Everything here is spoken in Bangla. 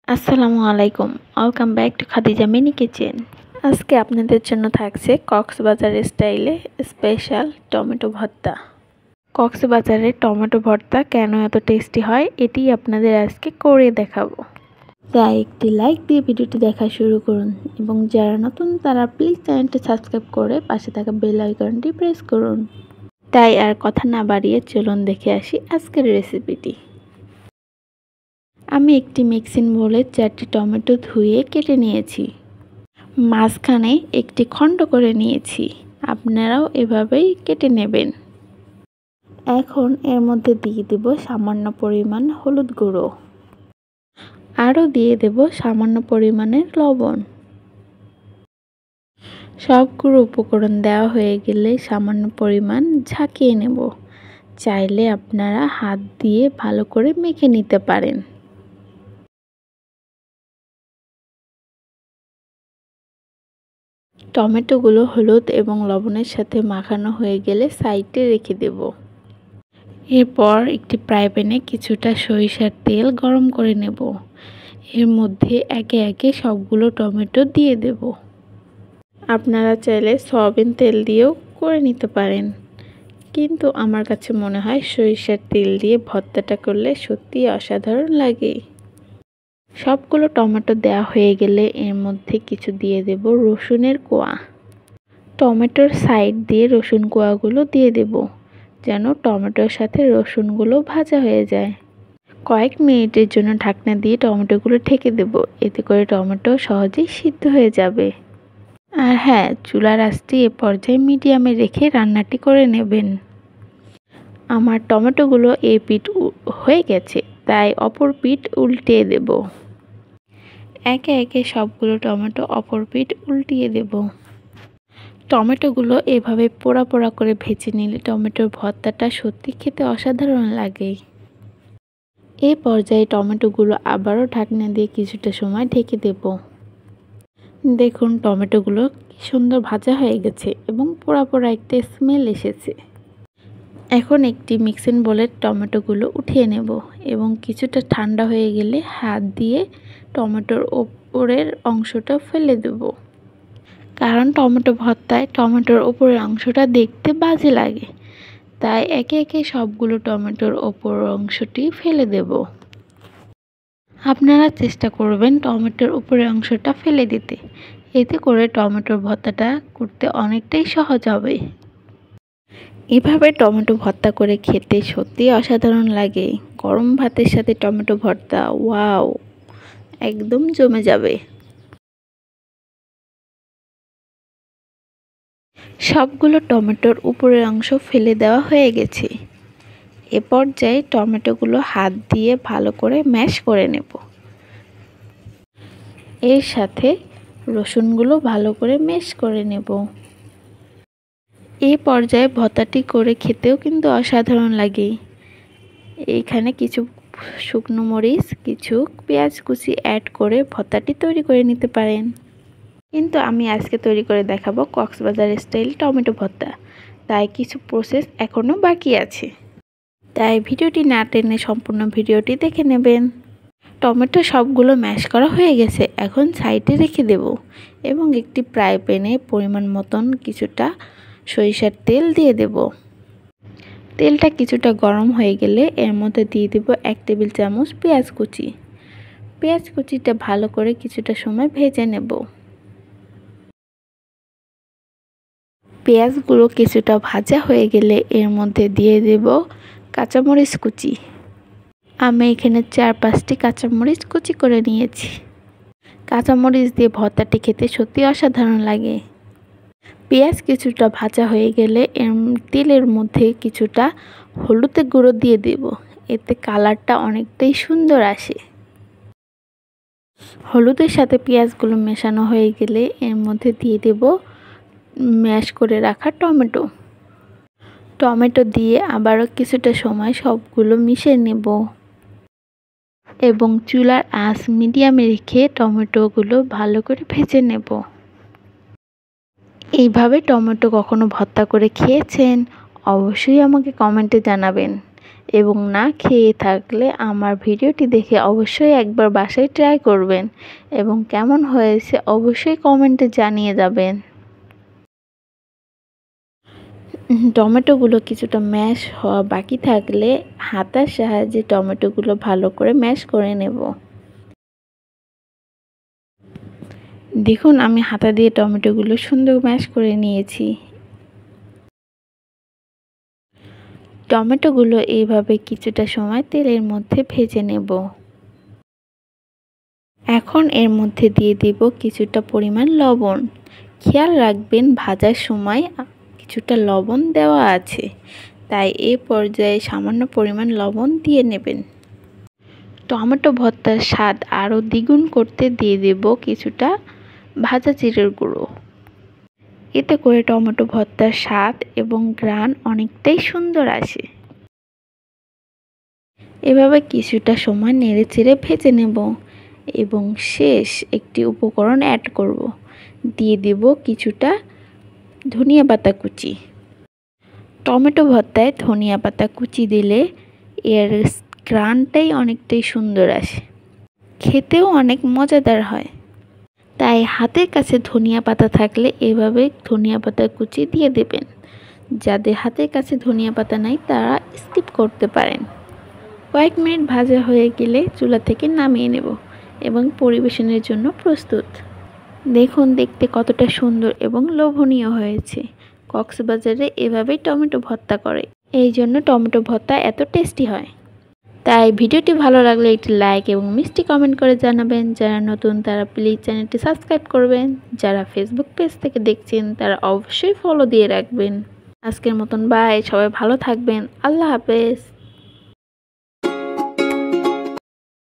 আসসালামু আলাইকুম, welcome back to Khadija mini kitchen. আজকে আপনাদের জন্য থাকছে কক্সবাজার স্টাইলে স্পেশাল টমেটো ভর্তা। কক্সবাজারের টমেটো ভর্তা কেন এত টেস্টি হয় এটি আপনাদের আজকে করে দেখাবো। তাই একটি লাইক দিয়ে ভিডিওটি দেখা শুরু করুন এবং যারা নতুন তারা প্লিজ চ্যানেলটি সাবস্ক্রাইব করে পাশে থাকা বেল আইকনটি প্রেস করুন। তাই আর কথা না বাড়িয়ে চলুন দেখে আসি আজকের রেসিপিটি। আমি একটি মিক্সিং বোলে 4টি টমেটো ধুয়ে কেটে নিয়েছি। মাঝখানে একটি খণ্ড করে নিয়েছি। আপনারাও এভাবেই কেটে নেবেন। এখন এর মধ্যে দিয়ে দেব সামান্য পরিমাণ হলুদ গুঁড়ো, আরও দিয়ে দেব সামান্য পরিমাণের লবণ। সবগুলো উপকরণ দেওয়া হয়ে গেলে সামান্য পরিমাণ ঝাঁকিয়ে নেব। চাইলে আপনারা হাত দিয়ে ভালো করে মেখে নিতে পারেন। টমেটোগুলো হলুদ এবং লবণের সাথে মাখানো হয়ে গেলে সাইডে রেখে দেব। এরপর একটি ফ্রাই প্যানে কিছুটা সরিষার তেল গরম করে নেব। এর মধ্যে একে একে সবগুলো টমেটো দিয়ে দেব। আপনারা চাইলে সয়াবিন তেল দিয়েও করে নিতে পারেন, কিন্তু আমার কাছে মনে হয় সরিষার তেল দিয়ে ভর্তাটা করলে সত্যিই অসাধারণ লাগে। সবগুলো টমেটো দেওয়া হয়ে গেলে এর মধ্যে কিছু দিয়ে দেব রসুনের কোয়া। টমেটোর সাইড দিয়ে রসুন কোয়াগুলো দিয়ে দেব, যেন টমেটোর সাথে রসুনগুলো ভাজা হয়ে যায়। কয়েক মিনিটের জন্য ঢাকনা দিয়ে টমেটোগুলো ঢেকে দেব, এতে করে টমেটো সহজেই সিদ্ধ হয়ে যাবে। আর হ্যাঁ, চুলার আঁচটি এ পর্যায়ে মিডিয়ামে রেখে রান্নাটি করে নেবেন। আমার টমেটোগুলো এই পিঠ হয়ে গেছে, তাই অপর পিঠ উল্টিয়ে দেব। একে একে সবগুলো টমেটো অপর পিঠ উল্টিয়ে দেব। টমেটোগুলো এভাবে পোড়া পোড়া করে ভেজে নিলে টমেটোর ভর্তাটা সত্যি খেতে অসাধারণ লাগে। এই পর্যায়ে টমেটোগুলো আবারও ঢাকনা দিয়ে কিছুটা সময় ঢেকে দেব। দেখুন টমেটোগুলো কি সুন্দর ভাজা হয়ে গেছে এবং পোড়া পোড়া একটা স্মেল এসেছে। এখন একটি মিক্সিং বোলে টমেটোগুলো উঠিয়ে নেব এবং কিছুটা ঠান্ডা হয়ে গেলে হাত দিয়ে টমেটোর ওপরের অংশটা ফেলে দেব, কারণ টমেটো ভর্তায় টমেটোর ওপরের অংশটা দেখতে বাজে লাগে। তাই একে একে সবগুলো টমেটোর ওপরের অংশটি ফেলে দেব। আপনারা চেষ্টা করবেন টমেটোর উপরের অংশটা ফেলে দিতে, এতে করে টমেটোর ভর্তাটা করতে অনেকটাই সহজ হবে। এভাবে টমেটো ভর্তা করে খেতে সত্যিই অসাধারণ লাগে। গরম ভাতের সাথে টমেটো ভর্তা, ওয়াও, একদম জমে যাবে। সবগুলো টমেটোর উপরের অংশ ফেলে দেওয়া হয়ে গেছে। এ পর্যায়ে টমেটোগুলো হাত দিয়ে ভালো করে ম্যাশ করে নেব। এর সাথে রসুনগুলো ভালো করে ম্যাশ করে নেব। এই পর্যায়ে ভর্তাটি করে খেতেও কিন্তু অসাধারণ লাগে। এইখানে কিছু শুকনো মরিচ, কিছু পেঁয়াজ কুচি অ্যাড করে ভর্তাটি তৈরি করে নিতে পারেন, কিন্তু আমি আজকে তৈরি করে দেখাবো কক্সবাজার স্টাইল টমেটো ভর্তা, তাই কিছু প্রসেস এখনও বাকি আছে। তাই ভিডিওটি না টেনে সম্পূর্ণ ভিডিওটি দেখে নেবেন। টমেটো সবগুলো ম্যাশ করা হয়ে গেছে, এখন সাইডে রেখে দেব এবং একটি ফ্রাই প্যানে পরিমাণ মতন কিছুটা সরিষার তেল দিয়ে দেব। তেলটা কিছুটা গরম হয়ে গেলে এর মধ্যে দিয়ে দেব 1 টেবিল চামচ পেঁয়াজ কুচি। পেঁয়াজ কুচিটা ভালো করে কিছুটা সময় ভেজে নেব। পেঁয়াজগুলো কিছুটা ভাজা হয়ে গেলে এর মধ্যে দিয়ে দেব কাঁচামরিচ কুচি। আমি এখানে 4-5টি কাঁচামরিচ কুচি করে নিয়েছি। কাঁচামরিচ দিয়ে ভর্তাটি খেতে সত্যি অসাধারণ লাগে। পেঁয়াজ কিছুটা ভাজা হয়ে গেলে তেলের মধ্যে কিছুটা হলুদের গুঁড়ো দিয়ে দেব, এতে কালারটা অনেকটাই সুন্দর আসে। হলুদের সাথে পেঁয়াজগুলো মেশানো হয়ে গেলে এর মধ্যে দিয়ে দেব ম্যাশ করে রাখা টমেটো। টমেটো দিয়ে আবারও কিছুটা সময় সবগুলো মিশিয়ে নেব এবং চুলার আঁচ মিডিয়ামে রেখে টমেটোগুলো ভালো করে ভেজে নেব। এইভাবে টমেটো কখনো ভর্তা করে খেয়েছেন? অবশ্যই আমাকে কমেন্টে জানাবেন এবং না খেয়ে থাকলে আমার ভিডিওটি দেখে অবশ্যই একবার বাসায় ট্রাই করবেন এবং কেমন হয়েছে অবশ্যই কমেন্টে জানিয়ে যাবেন। টমেটোগুলো কিছুটা ম্যাশ হওয়া বাকি থাকলে হাতার সাহায্যে টমেটোগুলো ভালো করে ম্যাশ করে নেব। দেখুন আমি হাতা দিয়ে টমেটোগুলো সুন্দর ম্যাশ করে নিয়েছি। টমেটোগুলো এইভাবে কিছুটা সময় তেলের মধ্যে ভেজে নেব। এখন এর মধ্যে দিয়ে দিব কিছুটা পরিমাণ লবণ। খেয়াল রাখবেন ভাজার সময় কিছুটা লবণ দেওয়া আছে, তাই এই পর্যায়ে সামান্য পরিমাণ লবণ দিয়ে নেবেন। টমেটো ভর্তার স্বাদ আরও দ্বিগুণ করতে দিয়ে দেব কিছুটা ভাজা জিরের গুঁড়ো। এতে করে টমেটো ভর্তার স্বাদ এবং ঘ্রাণ অনেকটাই সুন্দর আসে। এভাবে কিছুটা সময় নেড়েচেড়ে ভেজে নেব এবং শেষ একটি উপকরণ অ্যাড করব। দিয়ে দেব কিছুটা ধনিয়া পাতা কুচি। টমেটো ভর্তায় ধনিয়া পাতা কুচি দিলে এর ঘ্রাণটাই অনেকটাই সুন্দর আসে, খেতেও অনেক মজাদার হয়। তাই হাতের কাছে ধনিয়া পাতা থাকলে এভাবে ধনিয়া পাতা কুচি দিয়ে দেবেন। যাদের হাতের কাছে ধনিয়া পাতা নাই তারা স্কিপ করতে পারেন। কয়েক মিনিট ভাজা হয়ে গেলে চুলা থেকে নামিয়ে নেব এবং পরিবেশনের জন্য প্রস্তুত। দেখুন দেখতে কতটা সুন্দর এবং লোভনীয় হয়েছে। কক্সবাজারে এভাবেই টমেটো ভর্তা করে, এই জন্য টমেটো ভর্তা এত টেস্টি হয়। তাই ভিডিওটি ভালো লাগলে একটি লাইক এবং মিষ্টি কমেন্ট করে জানাবেন। যারা নতুন তারা প্লিজ চ্যানেলটি সাবস্ক্রাইব করবেন। যারা ফেসবুক পেজ থেকে দেখছেন তারা অবশ্যই ফলো দিয়ে রাখবেন। আজকের মতন বাই, সবাই ভালো থাকবেন। আল্লাহ হাফেজ।